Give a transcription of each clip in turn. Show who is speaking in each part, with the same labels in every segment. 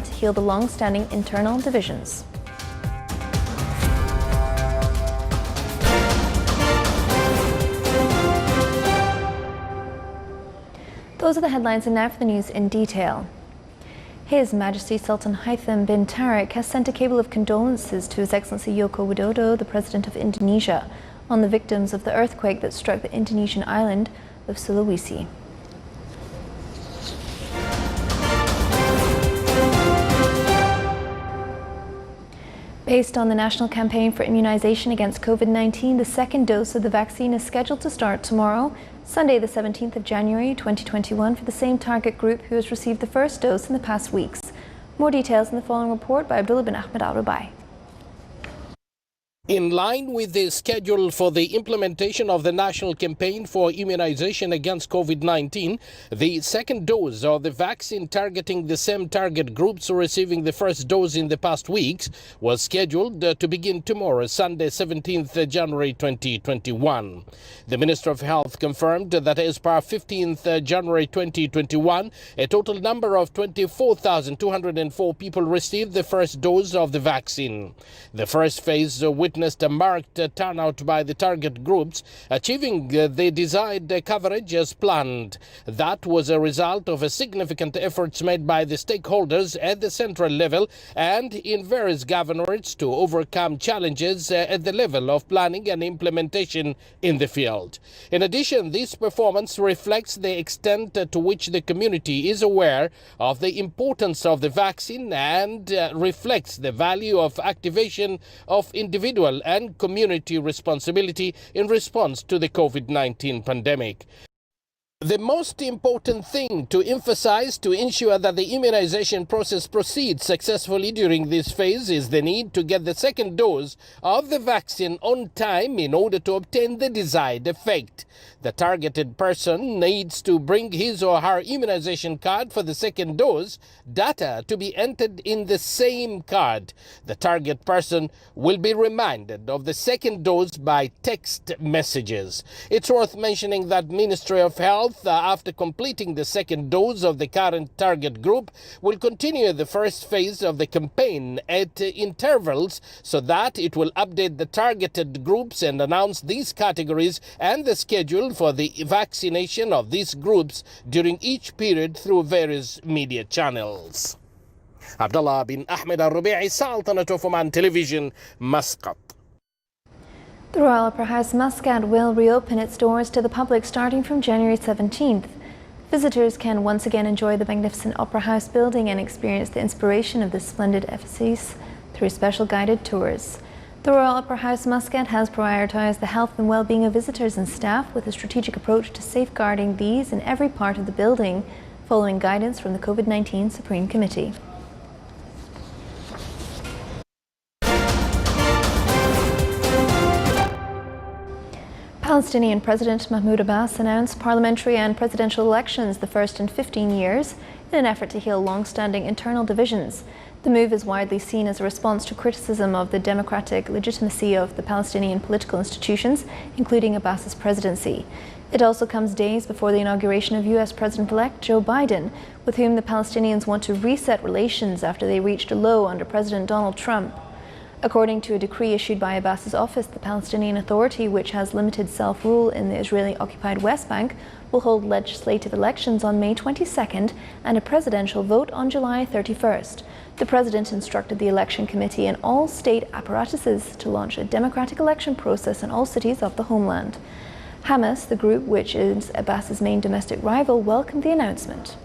Speaker 1: to heal the long-standing internal divisions. Those are the headlines, and now for the news in detail. His Majesty Sultan Haitham bin Tarik has sent a cable of condolences to His Excellency Joko Widodo, the President of Indonesia, on the victims of the earthquake that struck the Indonesian island of Sulawesi. Based on the national campaign for immunization against COVID-19, the second dose of the vaccine is scheduled to start tomorrow, Sunday the 17th of January 2021, for the same target group who has received the first dose in the past weeks. More details in the following report by Abdullah bin Ahmed Al-Rubai.
Speaker 2: In line with the schedule for the implementation of the national campaign for immunization against COVID-19, the second dose of the vaccine targeting the same target groups receiving the first dose in the past weeks was scheduled to begin tomorrow, Sunday, 17th January 2021. The Minister of Health confirmed that as per 15th January 2021, a total number of 24,204 people received the first dose of the vaccine. The first phase witnessed a marked turnout by the target groups, achieving the desired coverage as planned. That was a result of significant efforts made by the stakeholders at the central level and in various governorates to overcome challenges at the level of planning and implementation in the field. In addition, this performance reflects the extent to which the community is aware of the importance of the vaccine and reflects the value of activation of individual and community responsibility in response to the COVID-19 pandemic. The most important thing to emphasize to ensure that the immunization process proceeds successfully during this phase is the need to get the second dose of the vaccine on time in order to obtain the desired effect. The targeted person needs to bring his or her immunization card for the second dose, data to be entered in the same card. The target person will be reminded of the second dose by text messages. It's worth mentioning that Ministry of Health, after completing the second dose of the current target group, will continue the first phase of the campaign at intervals so that it will update the targeted groups and announce these categories and the schedule for the vaccination of these groups during each period through various media channels. Abdullah bin Ahmed Al-Rubai, Sultanate of Oman Television, Muscat.
Speaker 1: The Royal Opera House Muscat will reopen its doors to the public starting from January 17th. Visitors can once again enjoy the magnificent Opera House building and experience the inspiration of this splendid edifice through special guided tours. The Royal Opera House Muscat has prioritized the health and well-being of visitors and staff with a strategic approach to safeguarding these in every part of the building, following guidance from the COVID-19 Supreme Committee. Palestinian President Mahmoud Abbas announced parliamentary and presidential elections, the first in 15 years, in an effort to heal long-standing internal divisions. The move is widely seen as a response to criticism of the democratic legitimacy of the Palestinian political institutions, including Abbas's presidency. It also comes days before the inauguration of U.S. President-elect Joe Biden, with whom the Palestinians want to reset relations after they reached a low under President Donald Trump. According to a decree issued by Abbas's office, the Palestinian Authority, which has limited self-rule in the Israeli-occupied West Bank, will hold legislative elections on May 22nd and a presidential vote on July 31st. The president instructed the election committee and all state apparatuses to launch a democratic election process in all cities of the homeland. Hamas, the group which is Abbas's main domestic rival, welcomed the announcement.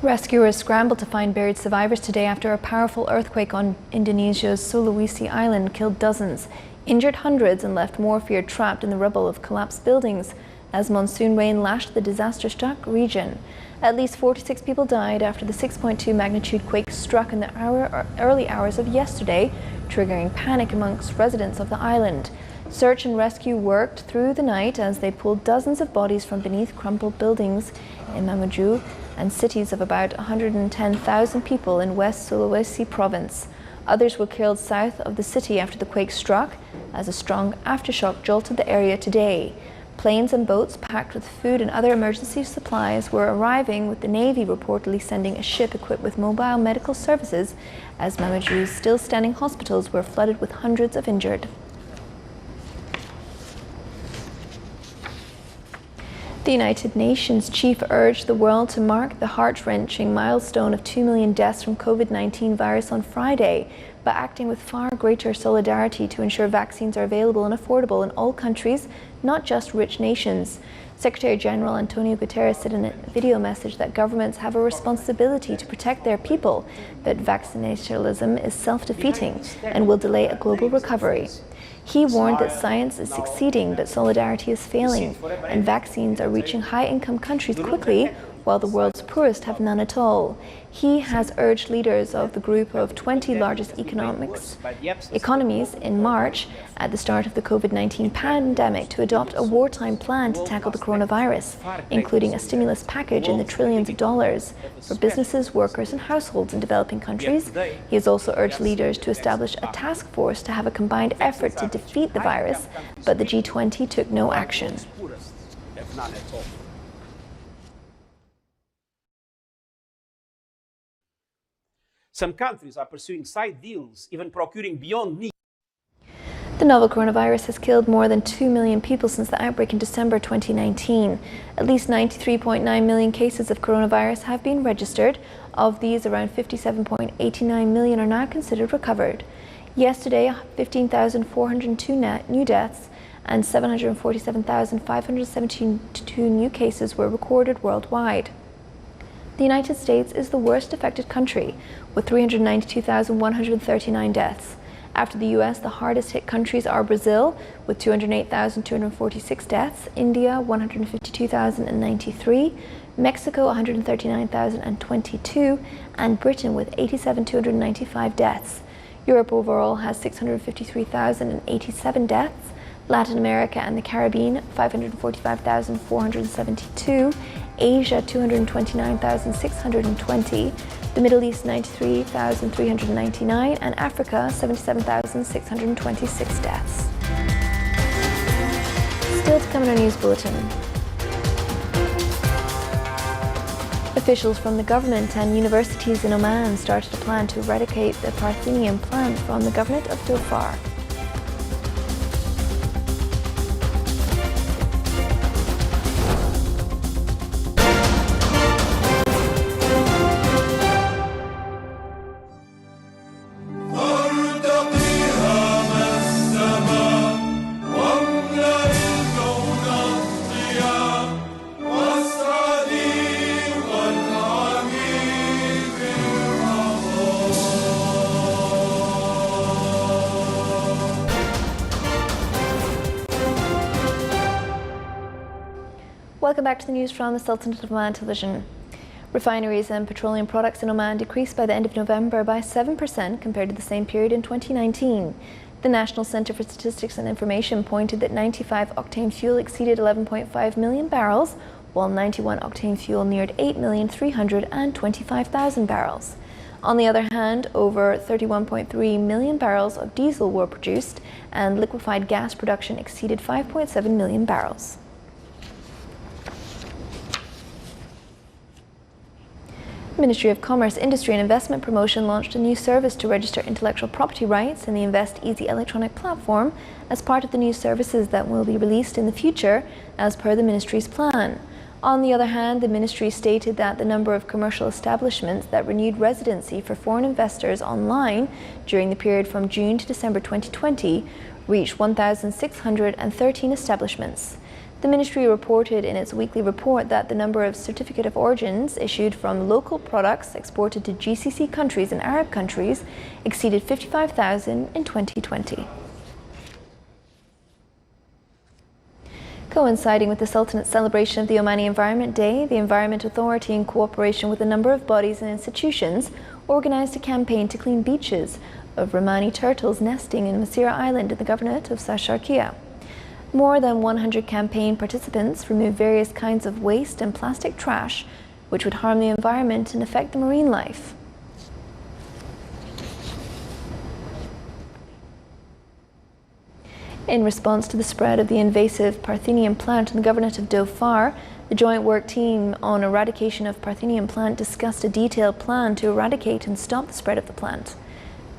Speaker 1: Rescuers scrambled to find buried survivors today after a powerful earthquake on Indonesia's Sulawesi island killed dozens, injured hundreds, and left more feared trapped in the rubble of collapsed buildings as monsoon rain lashed the disaster-struck region. At least 46 people died after the 6.2 magnitude quake struck in the early hours of yesterday, triggering panic amongst residents of the island. Search and rescue worked through the night as they pulled dozens of bodies from beneath crumpled buildings in Mamuju and cities of about 110,000 people in West Sulawesi province. Others were killed south of the city after the quake struck, as a strong aftershock jolted the area today. Planes and boats packed with food and other emergency supplies were arriving, with the Navy reportedly sending a ship equipped with mobile medical services, as Mamadou's still standing hospitals were flooded with hundreds of injured. The United Nations chief urged the world to mark the heart-wrenching milestone of 2 million deaths from COVID-19 virus on Friday by acting with far greater solidarity to ensure vaccines are available and affordable in all countries, not just rich nations. Secretary General Antonio Guterres said in a video message that governments have a responsibility to protect their people, but vaccinationism is self-defeating and will delay a global recovery. He warned that science is succeeding, but solidarity is failing, and vaccines are reaching high-income countries quickly, while the world's poorest have none at all. He has urged leaders of the group of 20 largest economies in March, at the start of the COVID-19 pandemic, to adopt a wartime plan to tackle the coronavirus, including a stimulus package in the trillions of dollars for businesses, workers and households in developing countries. He has also urged leaders to establish a task force to have a combined effort to defeat the virus, but the G20 took no action.
Speaker 3: Some countries are pursuing side deals, even procuring beyond need.
Speaker 1: The novel coronavirus has killed more than 2 million people since the outbreak in December 2019. At least 93.9 million cases of coronavirus have been registered. Of these, around 57.89 million are now considered recovered. Yesterday, 15,402 new deaths and 747,572 new cases were recorded worldwide. The United States is the worst affected country, with 392,139 deaths. After the US, the hardest hit countries are Brazil, with 208,246 deaths, India, 152,093, Mexico, 139,022, and Britain, with 87,295 deaths. Europe overall has 653,087 deaths, Latin America and the Caribbean, 545,472, Asia, 229,620, the Middle East, 93,399, and Africa, 77,626 deaths. Still to come in our news bulletin. Officials from the government and universities in Oman started a plan to eradicate the Parthenium plant from the governorate of Dhofar. Welcome back to the news from the Sultanate of Oman Television. Refineries and petroleum products in Oman decreased by the end of November by 7% compared to the same period in 2019. The National Centre for Statistics and Information pointed that 95-octane fuel exceeded 11.5 million barrels, while 91-octane fuel neared 8,325,000 barrels. On the other hand, over 31.3 million barrels of diesel were produced, and liquefied gas production exceeded 5.7 million barrels. The Ministry of Commerce, Industry and Investment Promotion launched a new service to register intellectual property rights in the Invest Easy electronic platform as part of the new services that will be released in the future, as per the Ministry's plan. On the other hand, the Ministry stated that the number of commercial establishments that renewed residency for foreign investors online during the period from June to December 2020 reached 1,613 establishments. The Ministry reported in its weekly report that the number of certificate of origins issued from local products exported to GCC countries and Arab countries exceeded 55,000 in 2020. Coinciding with the Sultanate's celebration of the Omani Environment Day, the Environment Authority, in cooperation with a number of bodies and institutions, organised a campaign to clean beaches of Romani turtles nesting in Masira Island in the governorate of Sharqiya. More than 100 campaign participants removed various kinds of waste and plastic trash, which would harm the environment and affect the marine life. In response to the spread of the invasive Parthenium plant in the governorate of Dhofar, the Joint Work Team on Eradication of Parthenium Plant discussed a detailed plan to eradicate and stop the spread of the plant.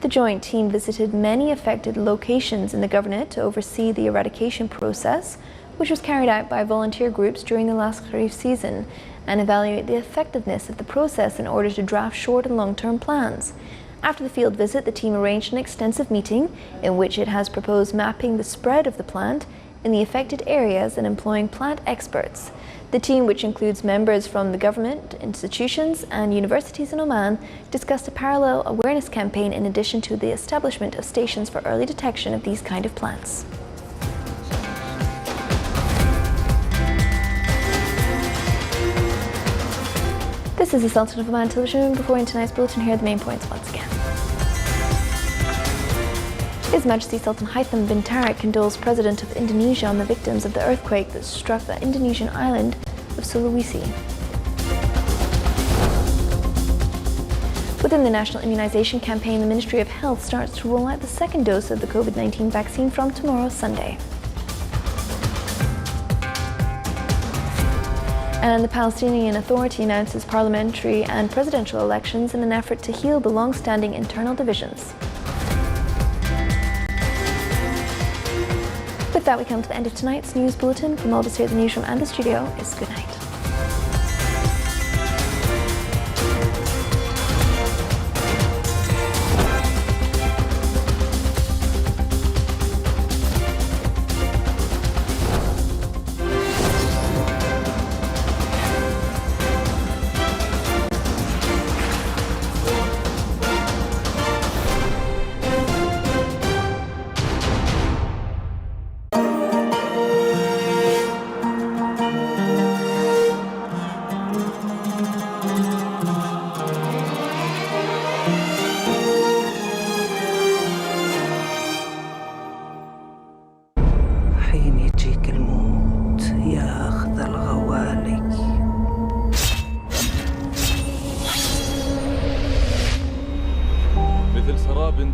Speaker 1: The joint team visited many affected locations in the governorate to oversee the eradication process, which was carried out by volunteer groups during the last Kharif season, and evaluate the effectiveness of the process in order to draft short and long-term plans. After the field visit, the team arranged an extensive meeting in which it has proposed mapping the spread of the plant in the affected areas and employing plant experts. The team, which includes members from the government, institutions and universities in Oman, discussed a parallel awareness campaign in addition to the establishment of stations for early detection of these kind of plants. This is the Sultan of Oman television. Before in tonight's bulletin, here are the main points once again. His Majesty Sultan Haitham bin Tarik condoles President of Indonesia on the victims of the earthquake that struck the Indonesian island of Sulawesi. Within the national immunization campaign, the Ministry of Health starts to roll out the second dose of the COVID-19 vaccine from tomorrow, Sunday. And the Palestinian Authority announces parliamentary and presidential elections in an effort to heal the long-standing internal divisions. With that, we come to the end of tonight's news bulletin. From all of us here at the newsroom and the studio, it's good night.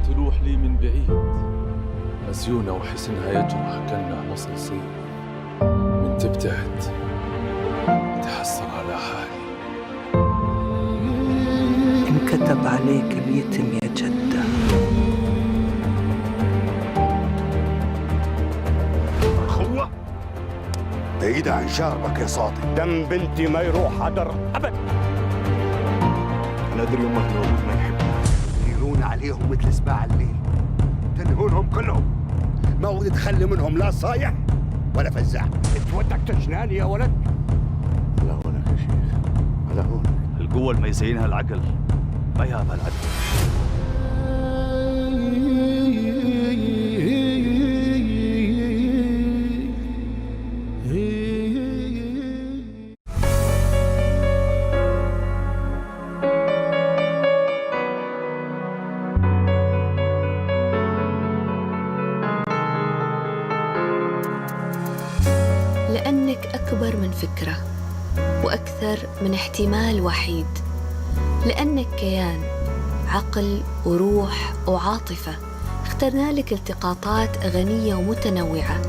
Speaker 4: تلوح لي من بعيد، مسيونة وحسنها يجرح كأنها نصل صيد. من تبتعد تحسر على حالي.
Speaker 5: انكتب عليك اليتم يا جدة.
Speaker 6: الخوة بعيدة عن شاربك يا صادق. دم بنتي ما يروح هدر أبد. أنا أدري أمك الولود ما يحبك، يلون عليهم مثل سباع الليل، تنهونهم كلهم، ما ودي تخلي منهم لا صايح ولا فزاع. انت ودك تجناني يا ولد؟ على هونك يا شيخ، على هونك.
Speaker 7: القوة اللي ما يزينها العقل ما يهابها العدل.
Speaker 8: لأنك أكبر من فكرة وأكثر من احتمال وحيد، لأنك كيان، عقل وروح وعاطفة. اخترنا لك التقاطات غنية ومتنوعة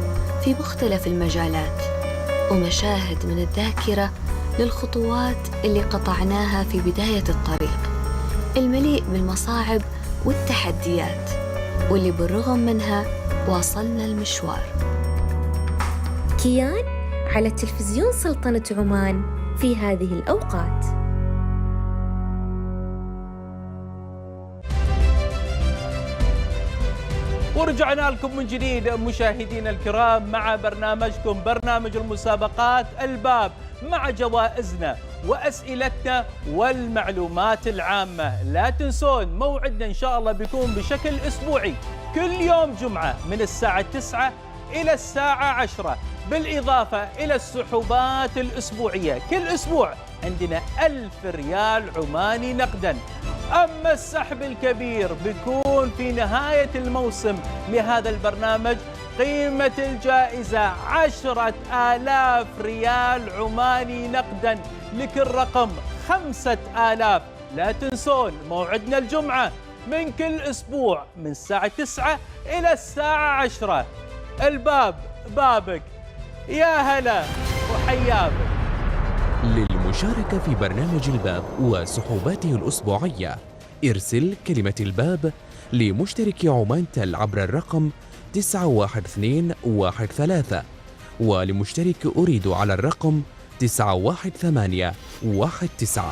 Speaker 8: في مختلف المجالات، ومشاهد من الذاكرة للخطوات اللي قطعناها في بداية الطريق، المليء بالمصاعب والتحديات، واللي بالرغم منها واصلنا المشوار.
Speaker 9: كيان على تلفزيون سلطنة عمان في هذه الأوقات.
Speaker 10: ورجعنا لكم من جديد مشاهدينا الكرام مع برنامجكم برنامج المسابقات الباب، مع جوائزنا وأسئلتنا والمعلومات العامة. لا تنسون موعدنا إن شاء الله بيكون بشكل أسبوعي كل يوم جمعة من الساعة 9 إلى الساعة 10، بالإضافة إلى السحوبات الأسبوعية. كل أسبوع عندنا 1000 ريال عماني نقداً. أما السحب الكبير بيكون في نهاية الموسم لهذا البرنامج، قيمة الجائزة 10,000 ريال عماني نقداً، لكل رقم 5,000. لا تنسون موعدنا الجمعة من كل أسبوع من الساعة 9 إلى الساعة 10. الباب بابك. يا هلا وحيا بك.
Speaker 11: للمشاركة في برنامج الباب وسحوباته الأسبوعية ارسل كلمة الباب لمشترك عمان تل عبر الرقم 91213 ولمشترك أريد على الرقم 91819.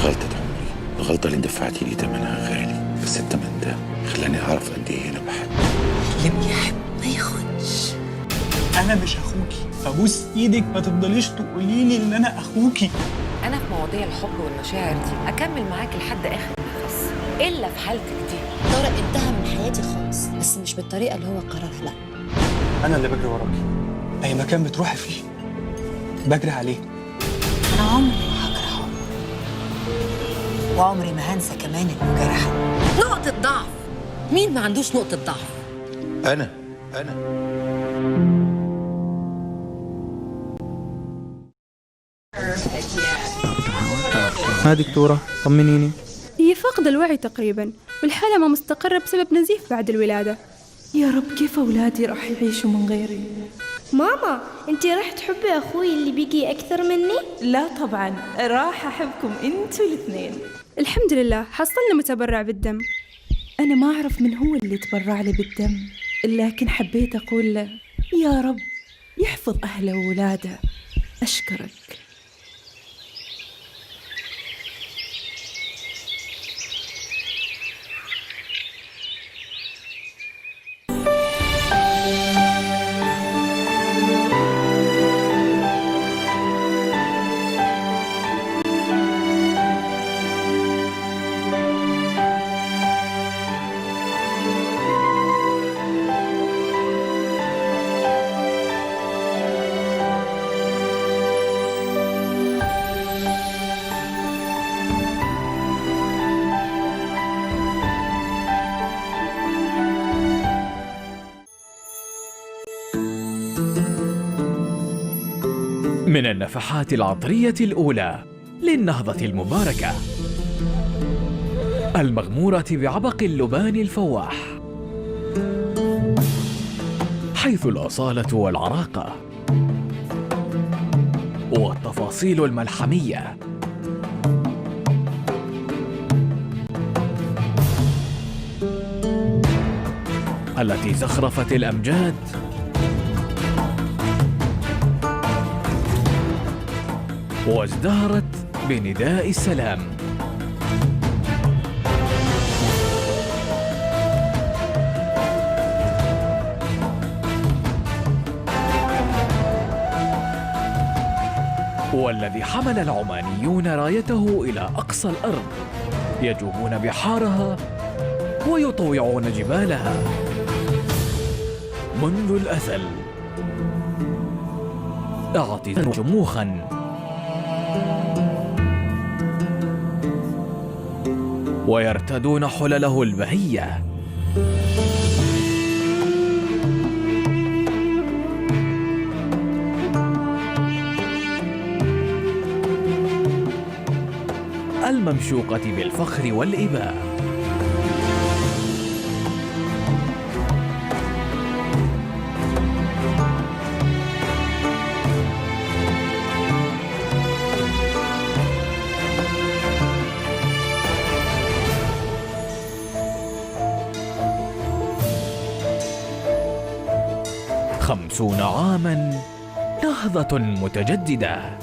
Speaker 12: غلطة عمري، الغلطة اللي دفعتي لي ثمنها غالي، بس الثمن ده خلاني أعرف قد إيه أنا بحب.
Speaker 5: اللي بيحب ما يخونش.
Speaker 13: أنا مش أخوكي، فبوس إيدك ما تفضليش تقولي لي إن أنا أخوكي.
Speaker 14: أنا في مواضيع الحب والمشاعر دي أكمل معاك لحد آخر نفس، إلا في حالتك دي.
Speaker 15: طارق انتهى من حياتي خالص، بس مش بالطريقة اللي هو قررها، لا.
Speaker 13: أنا اللي بجري وراكي، أي مكان بتروحي فيه بجري عليه.
Speaker 15: أنا عمري ما هكره عمر، وعمري ما هنسى كمان إنه جرحني.
Speaker 14: نقطة ضعف، مين ما عندوش نقطة ضعف؟
Speaker 12: أنا
Speaker 16: ها دكتورة طمنيني.
Speaker 17: هي فاقدة الوعي تقريبا، والحالة ما مستقرة بسبب نزيف بعد الولادة.
Speaker 18: يا رب كيف أولادي راح يعيشوا من غيري؟
Speaker 19: ماما انتي راح تحبي أخوي اللي بيجي أكثر مني؟
Speaker 18: لا طبعا، راح أحبكم انتوا الاثنين.
Speaker 17: الحمد لله حصلنا متبرع بالدم.
Speaker 18: أنا ما أعرف من هو اللي تبرع لي بالدم، لكن حبيت أقول له يا رب يحفظ أهله وولاده. أشكرك.
Speaker 20: من النفحات العطرية الأولى للنهضة المباركة، المغمورة بعبق اللبان الفواح، حيث الأصالة والعراقة والتفاصيل الملحمية، التي زخرفت الأمجاد وازدهرت بنداء السلام. والذي حمل العمانيون رايته إلى أقصى الأرض، يجوبون بحارها ويطوعون جبالها منذ الأزل، اعتزاز شموخا ويرتدون حلله البهية. الممشوقة بالفخر والإباء. خمسون عاماً، نهضة متجددة.